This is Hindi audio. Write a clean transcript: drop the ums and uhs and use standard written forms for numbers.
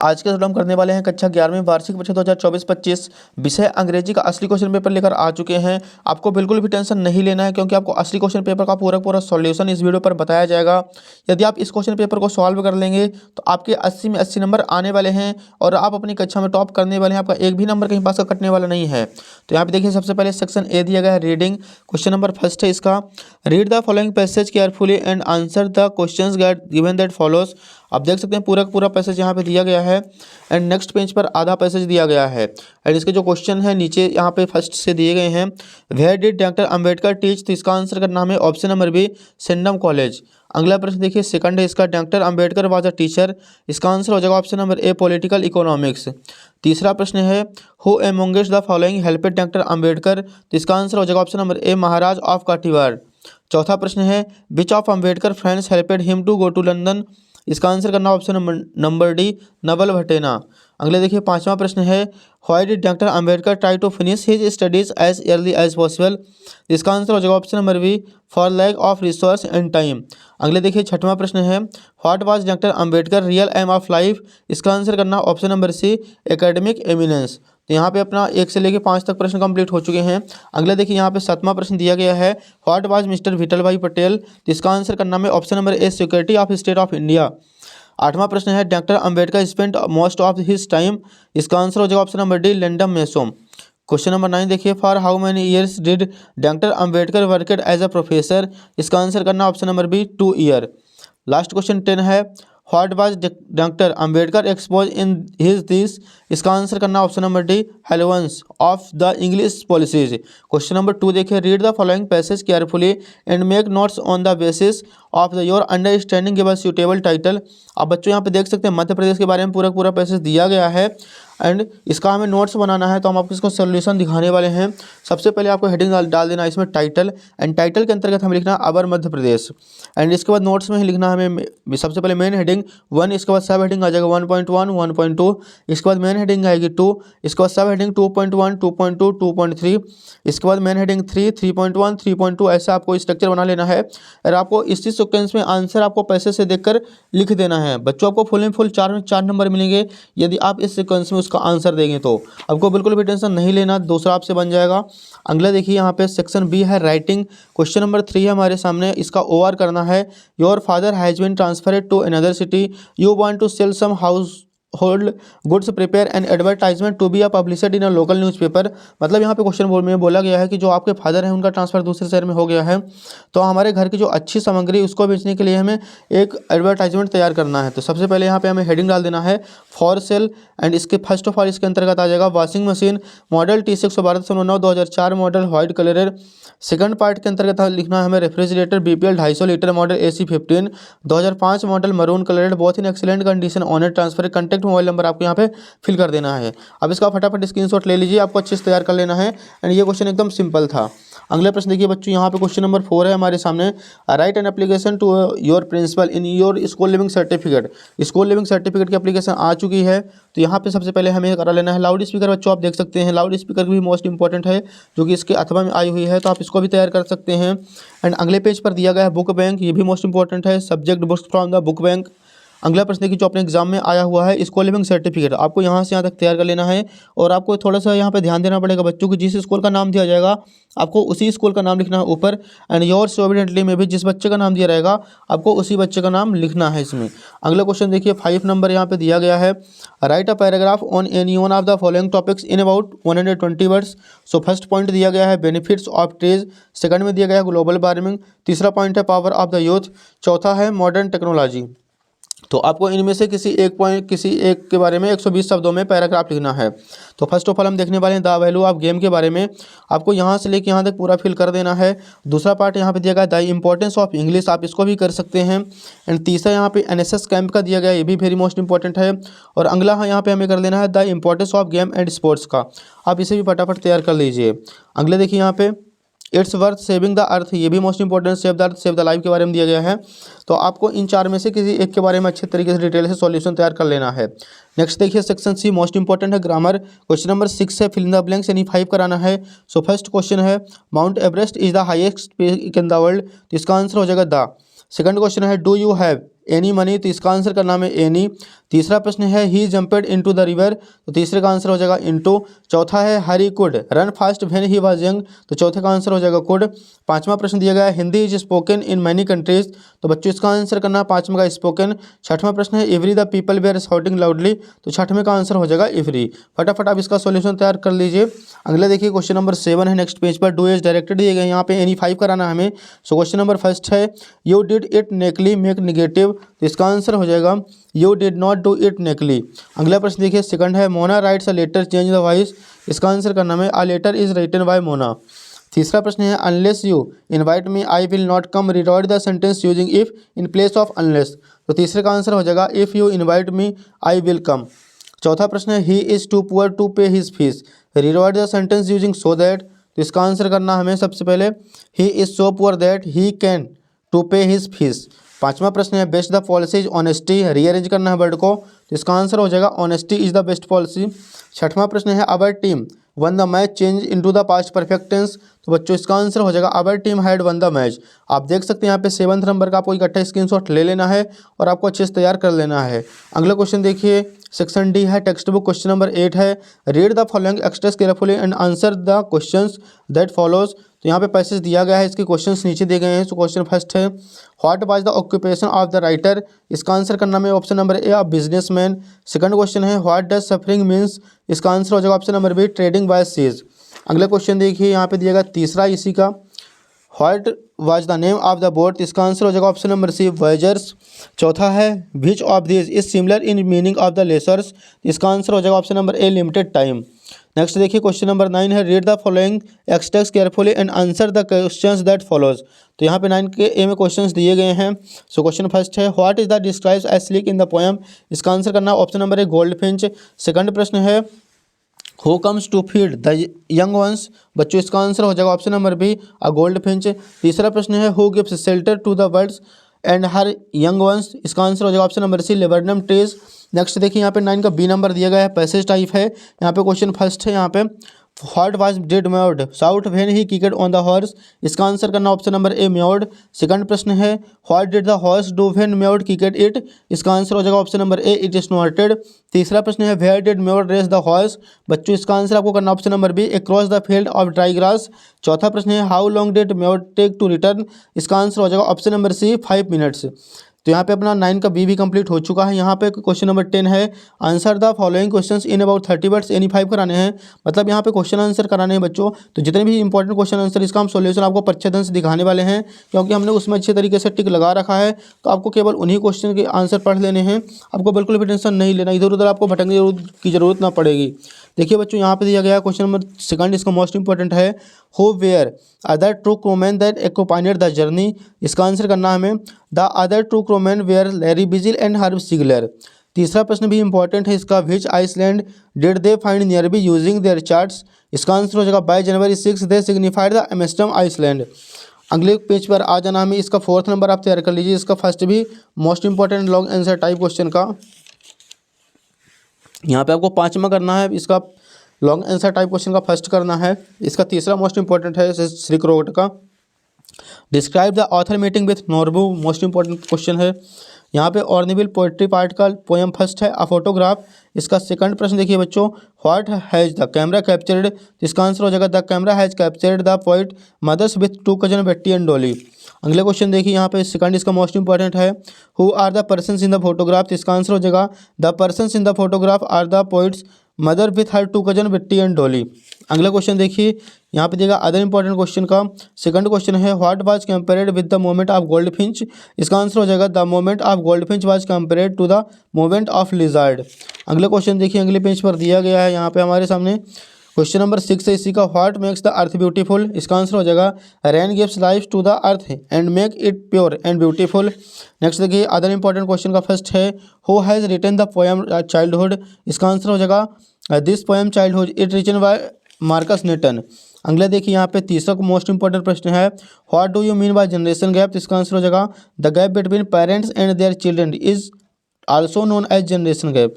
आज के हम करने वाले हैं कक्षा 11वीं वार्षिक परीक्षा 2024-25 विषय अंग्रेजी का असली क्वेश्चन पेपर लेकर आ चुके हैं। आपको बिल्कुल भी टेंशन नहीं लेना है क्योंकि आपको असली क्वेश्चन पेपर का पूरा सॉल्यूशन इस वीडियो पर बताया जाएगा। यदि आप इस क्वेश्चन पेपर को सॉल्व कर लेंगे तो आपके 80 में 80 नंबर आने वाले हैं और आप अपनी कक्षा में टॉप करने वाले हैं। आपका एक भी नंबर कहीं पास का कटने वाला नहीं है। तो यहाँ पे देखिए, सबसे पहले सेक्शन ए दिया गया है रीडिंग। क्वेश्चन नंबर फर्स्ट है इसका, read the following passage carefully and answer the questions given that follows. आप देख सकते हैं पूरा पैसेज यहाँ पे दिया गया है एंड नेक्स्ट पेज पर आधा पैसेज दिया गया है एंड इसके जो क्वेश्चन है नीचे यहाँ पे फर्स्ट से दिए गए हैं। Where did doctor Ambedkar teach, तो इसका आंसर करना है option number B, Sydenham college. अगला प्रश्न देखिए, सेकंड है इसका, doctor Ambedkar was a teacher. इसका आंसर हो जाएगा option number A, political economics. तीसरा प्रश्न है, who amongst the following helped doctor Ambedkar, तो इसका आंसर हो जाएगा option number A, Maharaj of Kathiawad. चौथा प्रश्न है, which of Ambedkar friends helped him to go to London. इसका आंसर करना ऑप्शन नंबर डी, नवल भटेना। अगले देखिए, पांचवा प्रश्न है, why did doctor Ambedkar try to finish his studies as early as possible. इसका आंसर हो जाएगा option number B, for lack of resource and time. अगले देखिए, छठवां प्रश्न है, what was doctor Ambedkar real aim of life. इसका आंसर करना option number C, academic eminence. तो यहाँ पे अपना 1 से लेकर 5 तक प्रश्न कंप्लीट हो चुके हैं। अगले देखिए, यहाँ पे 7वां प्रश्न दिया गया है, व्हाट वाज मिस्टर विठल भाई पटेल। तो इसका आंसर करना है option number A, security of state of India. 8वां प्रश्न है, doctor Ambedkar spent most of his time. इसका आंसर हो जाएगा option number D, London museum. Question number 9 देखिए, for how many years did doctor Ambedkar worked as a professor. इसका आंसर करना option number B, 2 year. Last question 10 है, what was doctor Ambedkar expose in his this. इसका आंसर करना option number D, hollowness of the English policies. Question number 2 देखिए, read the following passage carefully and make notes on the basis of the your understanding give a suitable title. आप बच्चों यहाँ पे देख सकते हैं मध्य प्रदेश के बारे में पूरा पैसेज दिया गया है एंड इसका हमें नोट्स बनाना है। तो हम आपको इसको सोल्यूशन दिखाने वाले हैं। सबसे पहले आपको हेडिंग डाल देना है इसमें टाइटल एंड टाइटल के अंतर्गत हमें लिखना अवर मध्य प्रदेश एंड इसके बाद नोट्स में ही लिखना हमें सबसे पहले मेन हेडिंग 1, इसके बाद सब हेडिंग आ जाएगा 1.1, 1.2, इसके बाद मेन हेडिंग आएगी 2, इसके बाद सब हेडिंग 2.1, 2.2, 2.3, इसके बाद मेन हेडिंग 3, 3.1, 3.2। ऐसा आपको स्ट्रक्चर बना लेना है और आपको इसी सीक्वेंस में आंसर आपको पैसे से देखकर लिख देना है। बच्चों आपको फुल में फुल 4 में 4 नंबर मिलेंगे यदि आप इस सीक्वेंस में उसका आंसर देंगे। तो आपको बिल्कुल भी टेंशन नहीं लेना, दूसरा आपसे बन जाएगा। अगला देखिए, यहाँ पे सेक्शन बी है राइटिंग। क्वेश्चन नंबर 3 है हमारे सामने, इसका ओआर करना है। Your father has been transferred to another city, you want to sell some household goods, prepare an advertisement to be a published in a local newspaper. मतलब यहाँ पे क्वेश्चन में बोला गया है कि जो आपके फादर हैं उनका ट्रांसफर दूसरे शहर में हो गया है, तो हमारे घर की जो अच्छी सामग्री उसको बेचने के लिए हमें एक एडवर्टाइजमेंट तैयार करना है। तो सबसे पहले यहाँ पे हमें हेडिंग डाल देना है फॉर सेल एंड इसके फर्स्ट ऑफ ऑल इसके अंतर्गत आ जाएगा washing machine model T612/9 2004 model white colour. Second part के अंतर्गत लिखना है हमें refrigerator BPL 250 litre model AC15 2005 model maroon colour, बहुत ही excellent condition, owner transfer. Contact mobile number आपको यहाँ पे फिल कर देना है। अब इसका फटाफट स्क्रीनशॉट ले लीजिए, आपको अच्छे से तैयार कर लेना है एंड ये क्वेश्चन एकदम सिंपल था। अगले प्रश्न देखिए बच्चों, यहाँ पे क्वेश्चन नंबर 4 है हमारे सामने, write an application to your principal in your school leaving certificate. School leaving certificate की एप्लीकेशन आ चुकी है। तो यहाँ पे सबसे पहले हमें करा लेना है लाउड स्पीकर। बच्चों आप देख सकते हैं लाउड स्पीकर भी मोस्ट इंपॉर्टेंट है जो कि इसके अथवा में आई हुई है, तो आप इसको भी तैयार कर सकते हैं। एंड अगले पेज पर दिया गया है बुक बैंक, ये भी मोस्ट इंपॉर्टेंट है, subject books from the book bank. अगला प्रश्न देखिए जो अपने एग्जाम में आया हुआ है, स्कूल लिविंग सर्टिफिकेट आपको यहाँ से यहाँ तक तैयार कर लेना है और आपको थोड़ा सा यहाँ पे ध्यान देना पड़ेगा बच्चों की जिस स्कूल का नाम दिया जाएगा आपको उसी स्कूल का नाम लिखना है ऊपर एंड योर्स एविडेंटली में भी जिस बच्चे का नाम दिया रहेगा आपको उसी बच्चे का नाम लिखना है इसमें। अगला क्वेश्चन देखिए 5 नंबर यहाँ पे दिया गया है, right a paragraph on any one of the following topics in about 120 words. So first point दिया गया है बेनिफिट्स ऑफ ट्रीज, सेकंड में दिया गया है ग्लोबल वार्मिंग, तीसरा पॉइंट है पावर ऑफ द यूथ, चौथा है मॉडर्न टेक्नोलॉजी। तो आपको इनमें से किसी एक के बारे में 120 शब्दों में पैराग्राफ लिखना है। तो फर्स्ट ऑफ ऑल हम देखने वाले हैं द वैल्यू ऑफ गेम के बारे में, आपको यहाँ से लेकर यहाँ तक पूरा फिल कर देना है। दूसरा पार्ट यहाँ पे दिया गया द इंपॉर्टेंस ऑफ इंग्लिश, आप इसको भी कर सकते हैं। एंड तीसरा यहाँ पे NSS कैंप का दिया गया, ये भी वेरी मोस्ट इंपॉर्टेंट है। और अगला यहाँ पे हमें कर देना है the importance of game and sports का, आप इसे भी फटाफट तैयार कर लीजिए। अगले देखिए यहाँ पे it's worth saving the earth, ये भी most important, save the earth save the life के बारे में दिया गया है। तो आपको इन 4 में से किसी एक के बारे में अच्छे तरीके से डिटेल से सॉल्यूशन तैयार कर लेना है। नेक्स्ट देखिए सेक्शन सी मोस्ट इंपॉर्टेंट है ग्रामर। क्वेश्चन नंबर 6 है फिल इन द ब्लैंक्स, यानी 5 कराना है। सो फर्स्ट क्वेश्चन है mount Everest is the highest peak in the world, तो इसका आंसर हो जाएगा द। सेकंड क्वेश्चन है do you have any money, तो इसका आंसर का नाम है एनी। तीसरा प्रश्न है he jumped into the river, तो तीसरे का आंसर हो जाएगा इनटू। चौथा है Hari could run fast when he was young, तो चौथे का आंसर हो जाएगा कुड। पांचवा प्रश्न दिया गया है Hindi is spoken in many countries, तो बच्चों इसका आंसर करना है पांचवा का स्पोकन। छठवां प्रश्न है every the people were shouting loudly, तो छठवें का आंसर हो जाएगा एवरी। फटाफट आप इसका सॉल्यूशन तैयार कर लीजिए। अगले देखिए क्वेश्चन नंबर 7 है नेक्स्ट पेज पर, डू एज डायरेक्टेड दिए गए, यहाँ पे एनी 5 कराना है हमें। सो क्वेश्चन नंबर फर्स्ट है you did it neatly make negative, तो इसका आंसर हो जाएगा you did not do it neatly. अगला प्रश्न देखिए सेकंड है Mona writes a letter change the voice, इसका आंसर का नाम है a letter is written by Mona. तीसरा प्रश्न है unless you invite me I will not come, rewrite the sentence using if in place of unless, तो तीसरे का आंसर हो जाएगा if you invite me I will come. चौथा प्रश्न है he is too poor to pay his fees, rewrite the sentence using so that, तो इसका आंसर करना हमें सबसे पहले he is so poor that he can to pay his fees. पांचवा प्रश्न है best the policy is honesty, rearrange करना है वर्ड को, तो इसका आंसर हो जाएगा honesty is the best policy. छठवां प्रश्न है our team won the match change into the past perfect tense, तो बच्चों इसका आंसर हो जाएगा our team had won the match. आप देख सकते हैं यहाँ पे 7th नंबर का आपको इकट्ठा स्क्रीनशॉट ले लेना है और आपको अच्छे से तैयार कर लेना है। अगला क्वेश्चन देखिए सेक्शन डी है टेक्स्ट बुक, क्वेश्चन नंबर 8 है read the following extracts carefully and answer the questions that follows, तो यहाँ पे पैसेज दिया गया है, इसके क्वेश्चंस नीचे दिए गए हैं। सो क्वेश्चन फर्स्ट है what was the occupation of the writer, इसका आंसर करना में option number A a businessman. Second question है व्हाट डज सफरिंग मीन्स, इसका आंसर हो जाएगा option number B trading by seas. अगला क्वेश्चन देखिए यहाँ पे दिया गया तीसरा इसी का what was the name of the boat, इसका आंसर हो जाएगा ऑप्शन नंबर सी वॉयजर्स। चौथा है which of this is similar in meaning of the lessers, इसका आंसर हो जाएगा option number A limited time. Next देखिए क्वेश्चन नंबर 9 है read the following extracts carefully and answer the questions that follows, तो यहाँ पे 9 के ए में क्वेश्चंस दिए गए हैं। सो क्वेश्चन फर्स्ट है what is the describes as sleek in the poem, इसका आंसर करना option number A goldfinch. Second प्रश्न है who comes to feed the young ones, बच्चों इसका आंसर हो जाएगा option number B a goldfinch. तीसरा प्रश्न है who gives shelter to the birds and her young ones, इसका आंसर हो जाएगा option number C laburnum trees. Next देखिए यहाँ पे 9 का बी नंबर दिया गया है, पैसेज टाइप है। यहाँ पे क्वेश्चन फर्स्ट है यहाँ पे what was did Myod shout when he kicked on the horse, इसका आंसर करना option number A Myod. Second प्रश्न है what did the horse do when Myod kicked it, इसका आंसर हो जाएगा option number A it snorted. तीसरा प्रश्न है where did Myod race the horse, बच्चों इसका आंसर आपको करना option number B across the field of dry grass. चौथा प्रश्न है how long did Myod take to return, इसका आंसर हो जाएगा ऑप्शन नंबर सी 5 मिनट्स। तो यहाँ पे अपना 9 का बी भी कंप्लीट हो चुका है। यहाँ पे क्वेश्चन नंबर 10 है answer the following questions in about 30 words, any 5 कराने हैं, मतलब यहाँ पे क्वेश्चन आंसर कराने हैं बच्चों। तो जितने भी इंपॉर्टेंट क्वेश्चन आंसर इसका हम सॉल्यूशन आपको परीक्षा से दिखाने वाले हैं, क्योंकि हमने उसमें अच्छे तरीके से टिक लगा रखा है। तो आपको केवल उन्हीं क्वेश्चन के आंसर पढ़ लेने हैं, आपको बिल्कुल भी टेंशन नहीं लेना, इधर उधर आपको भटकने की जरूरत ना पड़ेगी। देखिए बच्चों यहाँ पे दिया गया क्वेश्चन नंबर सेकंड, इसका मोस्ट इंपॉर्टेंट है who were other two crewmen that accompanied the journey, इसका आंसर करना हमें the other two crewmen were Larry Bizzle and Herb Sigler. तीसरा प्रश्न भी इंपॉर्टेंट है इसका which island did they find nearby using their charts, इसका आंसर हो जाएगा by January 6 they signified the Amsterdam island. अगले पेज पर आ जाना हमें, इसका 4th नंबर आप तैयार कर लीजिए। इसका फर्स्ट भी most important long answer type question का, यहाँ पे आपको 5वां करना है, इसका लॉन्ग आंसर टाइप क्वेश्चन का फर्स्ट करना है। इसका तीसरा मोस्ट इंपॉर्टेंट है सिल्क रोड का describe the author meeting with Norbu, most important question है। यहाँ पे ऑर्निविल पोएट्री पार्ट का पोएम फर्स्ट है अ फोटोग्राफ। इसका सेकंड प्रश्न देखिए बच्चों what has the camera captured, इसका आंसर हो जाएगा the camera has captured the poet mothers with 2 cousin Betty and Dolly. अगले क्वेश्चन देखिए यहाँ पे सेकंड इसका मोस्ट इंपॉर्टेंट है who are the persons in the photograph, तो इसका आंसर हो जाएगा the persons in the photograph are the poet's mother with her 2 cousin Betty and Dolly. अगला क्वेश्चन देखिए यहाँ पे देगा अदर इंपॉर्टेंट क्वेश्चन का सेकंड क्वेश्चन है what was compared with the moment of goldfinch, इसका आंसर हो जाएगा the moment of goldfinch was compared to the moment of lizard. अगला क्वेश्चन देखिए अगले पेज पर दिया गया है यहाँ पे हमारे सामने क्वेश्चन नंबर 6 है इसी का what makes the earth beautiful, इसका आंसर हो जाएगा rain gives life to the earth and make it pure and beautiful. Next देखिए अदर इंपॉर्टेंट क्वेश्चन का फर्स्ट है who has written the poem childhood, इसका आंसर हो जाएगा this poem childhood it written by Marcus Newton. अगला देखिए यहाँ पे तीसरा मोस्ट इंपॉर्टेंट प्रश्न है what do you mean by generation gap, इसका आंसर हो जाएगा the gap between parents and their children is also known age generation gap.